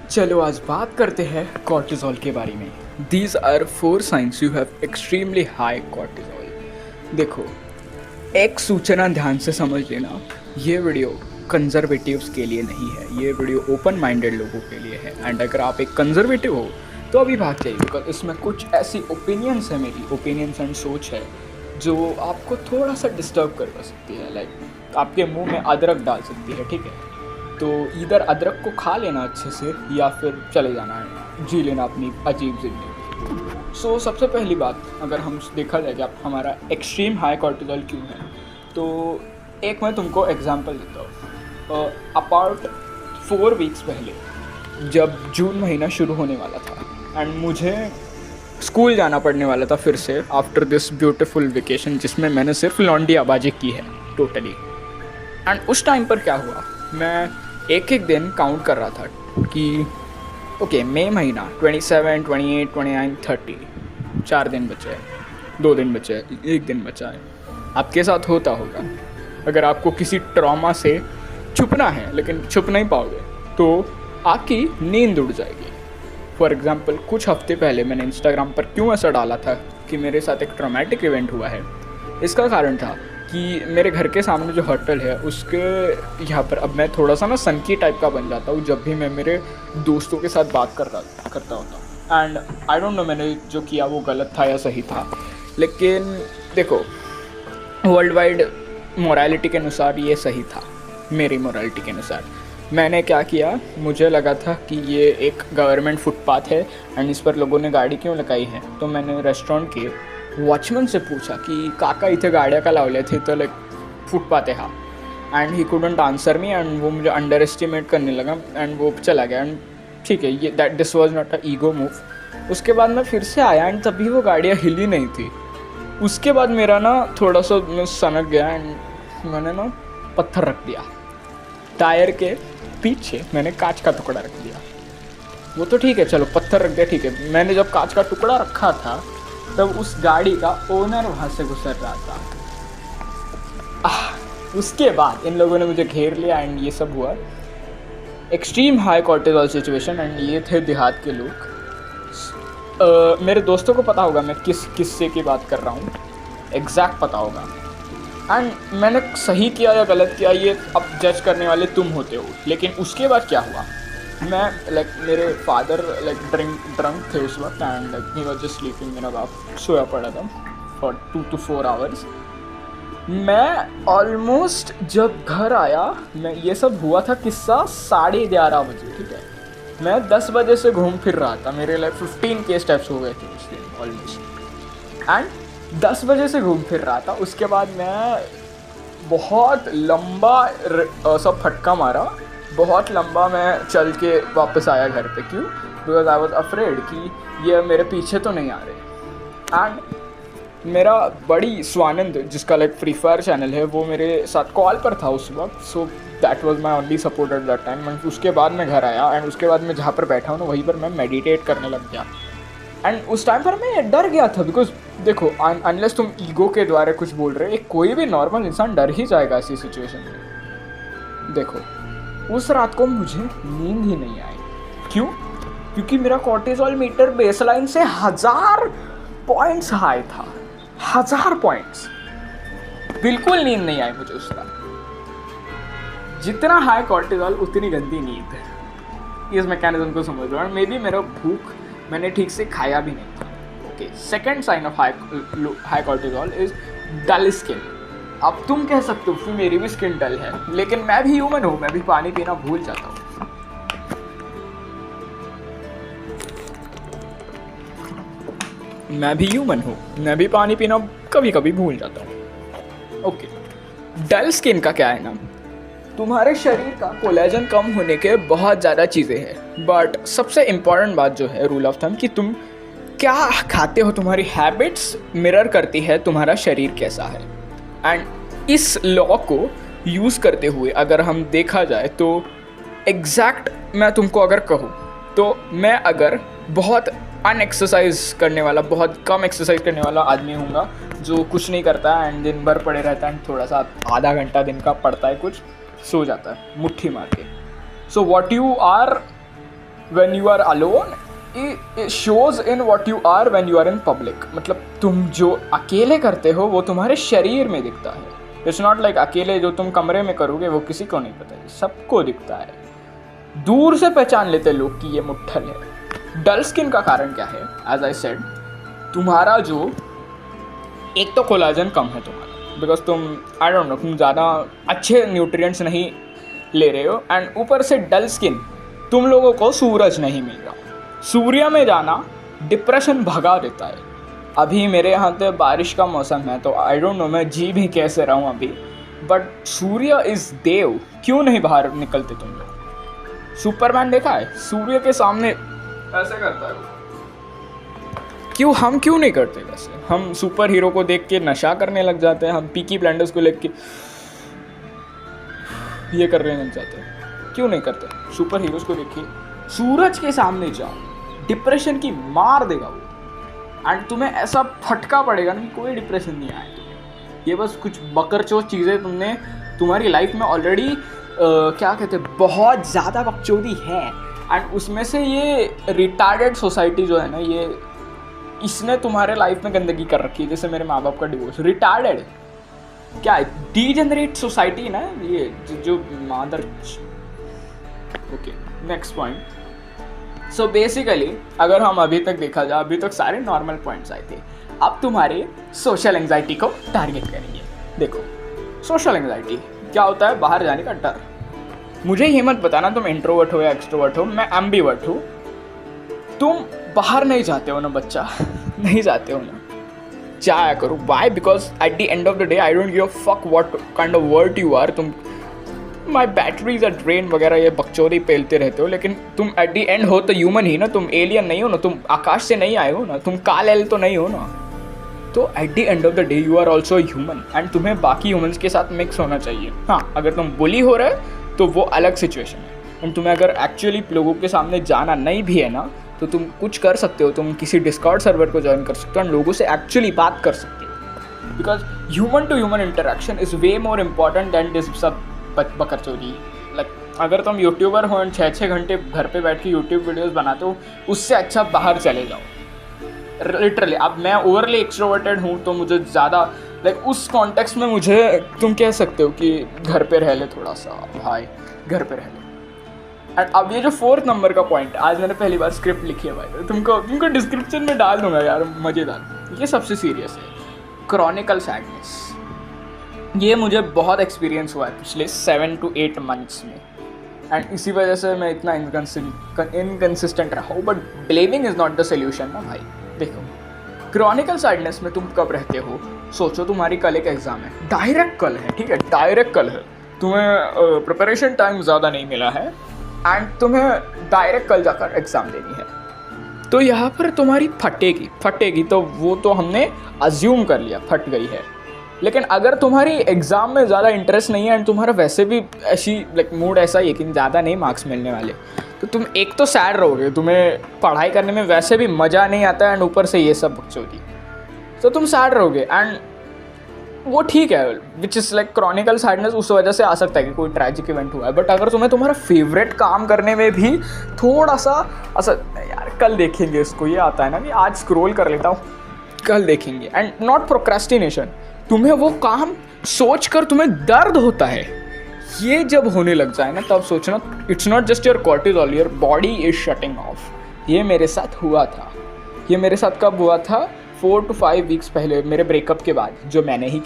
चलो आज बात करते हैं कॉर्टिसोल के बारे में। These are 4 signs you have extremely high cortisol. देखो, एक सूचना ध्यान से समझ लेना, ये वीडियो कंजर्वेटिव्स के लिए नहीं है, ये वीडियो ओपन माइंडेड लोगों के लिए है। एंड अगर आप एक कंजर्वेटिव हो तो अभी भाग जाइए, बिकॉज इसमें कुछ ऐसी ओपिनियंस है, मेरी ओपिनियंस एंड सोच है जो आपको थोड़ा सा डिस्टर्ब कर सकती है। लाइक आपके मुंह में अदरक डाल सकती है, ठीक है? तो इधर अदरक को खा लेना अच्छे से या फिर चले जाना है, जी लेना अपनी अजीब जिंदगी। सो सबसे पहली बात, अगर हम देखा जाए कि आप हमारा एक्सट्रीम हाई कॉर्टिसोल क्यों है, तो एक मैं तुमको एग्जांपल देता हूँ। अबाउट 4 वीक्स पहले जब जून महीना शुरू होने वाला था एंड मुझे स्कूल जाना पड़ने वाला था फिर से आफ्टर दिस ब्यूटीफुल वेकेशन जिसमें मैंने सिर्फ लौंडी आबाजी की है टोटली। एंड उस टाइम पर क्या हुआ, मैं एक एक दिन काउंट कर रहा था कि ओके मई महीना 27, 28, 29, 30 4 दिन बचे हैं, 2 दिन बचे हैं, 1 दिन बचा है। आपके साथ होता होगा, अगर आपको किसी ट्रॉमा से छुपना है लेकिन छुप नहीं पाओगे तो आपकी नींद उड़ जाएगी। फॉर एग्ज़ाम्पल, कुछ हफ्ते पहले मैंने इंस्टाग्राम पर क्यों ऐसा डाला था कि मेरे साथ एक ट्रॉमेटिक इवेंट हुआ है। इसका कारण था कि मेरे घर के सामने जो होटल है उसके यहाँ पर अब मैं थोड़ा सा ना सनकी टाइप का बन जाता हूँ जब भी मैं मेरे दोस्तों के साथ बात करता होता। एंड आई डोंट नो मैंने जो किया वो गलत था या सही था, लेकिन देखो वर्ल्ड वाइड मोरालिटी के अनुसार ये सही था। मेरी मोरालिटी के अनुसार मैंने क्या किया, मुझे लगा था कि ये एक गवर्नमेंट फुटपाथ है एंड इस पर लोगों ने गाड़ी क्यों लगाई है, तो मैंने रेस्टोरेंट के वॉचमैन से पूछा कि काका इथे गाड्या का लावल्या थे, तो लाइक फुटपाथ है हाँ। And he couldn't answer me and वो मुझे अंडर एस्टिमेट करने लगा एंड वो चला गया। एंड ठीक है, ये that this was not a ego move. उसके बाद मैं फिर से आया एंड तभी वो गाड़ियाँ हिली नहीं थी। उसके बाद मेरा ना थोड़ा सा सनक गया एंड मैंने ना पत्थर रख दिया टायर के पीछे, मैंने कांच का टुकड़ा रख दिया। वो तो ठीक है, चलो पत्थर रख दिया, ठीक है। मैंने जब कांच का टुकड़ा रखा था तब उस गाड़ी का ओनर वहाँ से गुजर रहा था। उसके बाद इन लोगों ने मुझे घेर लिया एंड ये सब हुआ। Extreme high cortisol situation and ये थे देहात के लोग। मेरे दोस्तों को पता होगा मैं किस किस्से की बात कर रहा हूँ, एग्जैक्ट पता होगा। एंड मैंने सही किया या गलत किया ये अब जज करने वाले तुम होते हो। लेकिन उसके बाद क्या हुआ, मैं लाइक मेरे फादर लाइक ड्रंक थे उस वक्त and like he was just sleeping. मेरा बाप सोया पड़ा था फॉर 2 to 4 आवर्स। मैं ऑलमोस्ट जब घर आया, मैं ये सब हुआ था किस्सा 11:30 बजे, ठीक है। मैं 10 बजे से घूम फिर रहा था, मेरे लाइक 15 के स्टेप्स हो गए थे उस दिन ऑलमोस्ट। एंड 10 बजे से घूम फिर रहा था। उसके बाद मैं बहुत लंबा सब फटका मारा, बहुत लंबा मैं चल के वापस आया घर पे। क्यों? बिकॉज आई वॉज अफ्रेड कि ये मेरे पीछे तो नहीं आ रहे। एंड मेरा बड़ी स्वानंद जिसका लाइक फ्री फायर चैनल है वो मेरे साथ कॉल पर था उस वक्त। So that was my only support at that time. उसके बाद मैं घर आया एंड उसके बाद मैं जहाँ पर बैठा हूँ ना वहीं पर मैं मेडिटेट करने लग गया। एंड उस टाइम पर मैं डर गया था, बिकॉज देखो अनलेस तुम ईगो के द्वारा कुछ बोल रहे हो, कोई भी नॉर्मल इंसान डर ही जाएगा ऐसी सिचुएशन में। देखो उस रात को मुझे नींद ही नहीं आई। क्यों? क्योंकि मेरा कॉर्टिसोल मीटर बेसलाइन से 1000 पॉइंट्स हाई था। 1000 पॉइंट्स। बिल्कुल नींद नहीं आई मुझे उस रात। जितना हाई कॉर्टिसोल उतनी गंदी नींद। इस मैकेनिज्म को समझ लो। मे बी मेरा भूख मैंने ठीक से खाया भी नहीं था। Okay, second sign of high cortisol is dull skin. अब तुम कह सकते हो कि मेरी भी स्किन डल है, लेकिन मैं भी ह्यूमन हूँ, मैं भी पानी पीना भूल जाता हूँ। मैं भी ह्यूमन हूँ, मैं भी पानी पीना कभी कभी भूल जाता हूँ। ओके, डल स्किन का क्या है ना, तुम्हारे शरीर का कोलेजन कम होने के बहुत ज़्यादा चीज़ें हैं, बट सबसे इम्पॉर्टेंट बात जो है रूल ऑफ थंब कि तुम क्या खाते हो, तुम्हारी हैबिट्स मिरर करती है तुम्हारा शरीर कैसा है। एंड इस लॉ को यूज़ करते हुए अगर हम देखा जाए तो एग्जैक्ट मैं तुमको अगर कहूँ तो मैं अगर बहुत अनएक्सरसाइज करने वाला, बहुत कम एक्सरसाइज करने वाला आदमी हूँगा जो कुछ नहीं करता है एंड दिन भर पड़े रहता है, थोड़ा सा आधा घंटा दिन का पड़ता है, कुछ सो जाता है मुट्ठी मार के। So what you are when you are alone it shows in what you are when you are in public. मतलब तुम जो अकेले करते हो वो तुम्हारे शरीर में दिखता है. It's not like अकेले जो तुम कमरे में करोगे वो किसी को नहीं पता है, सबको दिखता है. दूर से पहचान लेते लोग कि ये मुट्ठल है. डल स्किन का कारण क्या है? As I said, तुम्हारा जो एक तो कोलाजन कम है तुम्हारा, बिकॉज तुम आई डोंट नो तुम ज़्यादा अच्छे न्यूट्रिएंट्स नहीं ले रहे हो, एंड ऊपर से डल स्किन, तुम लोगों को सूरज नहीं मिल रहा. सूर्य में जाना डिप्रेशन भगा देता है. अभी मेरे यहाँ पे बारिश का मौसम है तो आई डोंट नो मैं जी भी कैसे रहा हूँ अभी, बट सूर्य इज़ देव. क्यों नहीं बाहर निकलते तुम लोग? सुपरमैन देखा है? सूर्य के सामने ऐसे करता है. क्यों हम क्यों नहीं करते? वैसे हम सुपर हीरो को देख के नशा करने लग जाते हैं, हम पीकी ब्लाइंडर्स को लेके ये करने लग जाते हैं. क्यों नहीं करते? सुपर हीरोज को देखिए, सूरज के सामने जाओ, डिप्रेशन की मार देगा वो, एंड तुम्हें ऐसा फटका पड़ेगा ना कि कोई डिप्रेशन नहीं आए तुम्हें. ये बस कुछ बकरचोद चीज़ें तुमने तुम्हारी लाइफ में ऑलरेडी क्या कहते हैं, बहुत ज़्यादा बकचोदी है, एंड उसमें से ये रिटार्डेड सोसाइटी जो है ना, ये इसने तुम्हारे लाइफ में गंदगी कर रखी है. जैसे मेरे माँ बाप का डिवोर्स, रिटार्डेड क्या है, डीजेनरेट सोसाइटी ना ये जो मादर. Okay, next point. So basically अगर हम अभी तक देखा जाए, अभी तक सारे नॉर्मल पॉइंट्स आए थे. अब तुम्हारे सोशल एंजाइटी को टारगेट करेंगे. देखो, सोशल एंजाइटी क्या होता है? बाहर जाने का डर. मुझे ये मत बताना तुम इंट्रोवर्ट हो या एक्सट्रोवर्ट हो, मैं एम्बीवर्ट हूँ. तुम बाहर नहीं जाते हो ना बच्चा, नहीं जाते हो ना, जाया करो. Why? Because at the end of the day I don't give a fuck what kind of word you are. तुम माई बैटरीज आर ड्रेन वगैरह ये बकचोदी पेलते रहते हो, लेकिन तुम एट दी एंड हो तो ह्यूमन ही ना. तुम एलियन नहीं हो ना, तुम आकाश से नहीं आए हो ना, तुम काल एल तो नहीं हो ना. तो at the end of the day you are also human, and तुम्हें बाकी ह्यूमन्स के साथ मिक्स होना चाहिए. हाँ, अगर तुम बुली हो रहे हो तो वो अलग सिचुएशन है, एंड तुम्हें अगर एक्चुअली लोगों के सामने जाना नहीं भी है ना, तो तुम कुछ कर सकते हो. तुम किसी डिस्कॉर्ड सर्वर को ज्वाइन कर सकते हो एंड लोगों से एक्चुअली बात कर सकते हो, because human to human interaction is way more important than this सब बकरचोदी. लाइक अगर तुम यूट्यूबर हो एंड 6-6 घंटे घर पे बैठ के यूट्यूब वीडियोस बनाते हो, उससे अच्छा बाहर चले जाओ. लिटरली अब मैं ओवरली एक्सट्रोवर्टेड हूँ तो मुझे ज़्यादा लाइक उस कॉन्टेक्स्ट में मुझे तुम कह सकते हो कि घर पे रह ले थोड़ा सा भाई, घर पे रह ले. एंड अब ये जो 4th नंबर का पॉइंट, आज मैंने पहली बार स्क्रिप्ट लिखी है भाई, तुमको डिस्क्रिप्शन में डाल दूंगा यार, मज़ेदार. ये सबसे सीरियस है, क्रॉनिकल सैडनेस. ये मुझे बहुत एक्सपीरियंस हुआ है पिछले 7 to 8 months में, एंड इसी वजह से मैं इतना इनकन्सिस्टेंट रहा हूँ. But blaming is not the solution ना भाई. देखो, क्रॉनिकल सैडनेस में तुम कब रहते हो? सोचो तुम्हारी कल एक एग्ज़ाम है, डायरेक्ट कल है, ठीक है, डायरेक्ट कल है, तुम्हें प्रिपरेशन टाइम ज़्यादा नहीं मिला है, एंड तुम्हें डायरेक्ट कल जाकर एग्ज़ाम देनी है. तो यहाँ पर तुम्हारी फटेगी तो वो तो हमने अज्यूम कर लिया, फट गई है. लेकिन अगर तुम्हारी एग्ज़ाम में ज़्यादा इंटरेस्ट नहीं है एंड तुम्हारा वैसे भी ऐसी लाइक मूड ऐसा ही है कि ज़्यादा नहीं मार्क्स मिलने वाले, तो तुम एक तो सैड रहोगे, तुम्हें पढ़ाई करने में वैसे भी मज़ा नहीं आता एंड ऊपर से ये सब बकचोदी, तो तुम सैड रहोगे. एंड वो ठीक है, which is like Chronicle sadness उस वजह से आ सकता है कि कोई ट्रैजिक इवेंट हुआ है. बट अगर तुम्हें तुम्हारा फेवरेट काम करने में भी थोड़ा सा ऐसा यार कल देखेंगे इसको, ये आता है ना कि आज स्क्रॉल कर लेता हूँ, कल देखेंगे, एंड नॉट प्रोक्रेस्टिनेशन, तुम्हें वो काम सोच कर तुम्हें दर्द होता है, ये जब होने लग जाए ना तब सोचना it's not just your cortisol, your body is shutting off. ये मेरे साथ हुआ था. ये मेरे साथ कब हुआ था? 4 to 5 वीक्स पहले, मेरे ब्रेकअप के बाद, जो मैंने ही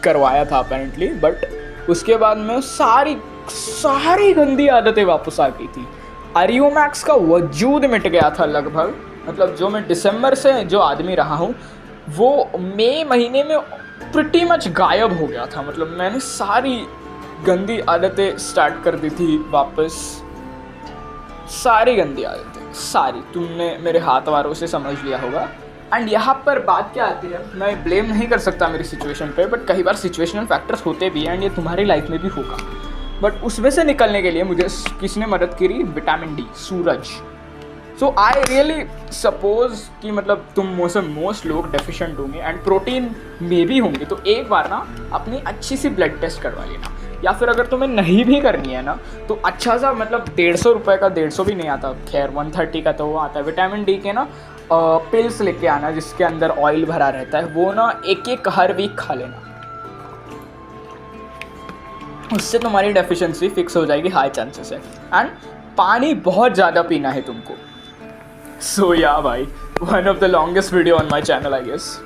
करवाया था अपेरेंटली. बट उसके बाद में सारी गंदी आदतें वापस आ गई थी. अरियोमैक्स का वजूद मिट गया था लगभग. मतलब जो मैं दिसंबर से जो आदमी रहा हूँ वो मई महीने में प्रिटी मच गायब हो गया था. मतलब मैंने सारी गंदी आदतें स्टार्ट कर दी थी वापस, सारी गंदी आदतें, सारी. तुमने मेरे हाथ वारों से समझ लिया होगा. एंड यहाँ पर बात क्या आती है, मैं ब्लेम नहीं कर सकता मेरी सिचुएशन पे, बट कई बार सिचुएशनल फैक्टर्स होते भी हैं एंड ये तुम्हारी लाइफ में भी होगा. बट उसमें से निकलने के लिए मुझे किसने मदद करी? Vitamin D, Suraj. So I really suppose कि मतलब तुम मोस्ट लोग डेफिशिएंट होंगे एंड प्रोटीन में भी होंगे, तो एक बार ना अपनी अच्छी सी ब्लड टेस्ट करवा लेना. या फिर अगर तुम्हें नहीं भी करनी है ना तो अच्छा सा मतलब 150 रुपये का, 150 भी नहीं आता खैर, 130 का तो वो आता है, विटामिन डी के ना पिल्स लेके आना जिसके अंदर ऑयल भरा रहता है, वो ना एक हर वीक खा लेना, उससे तुम्हारी डेफिशिएंसी फिक्स हो जाएगी, हाई चांसेस है। एंड पानी बहुत ज़्यादा पीना है तुमको। सो या भाई, one of the longest video on my channel I guess.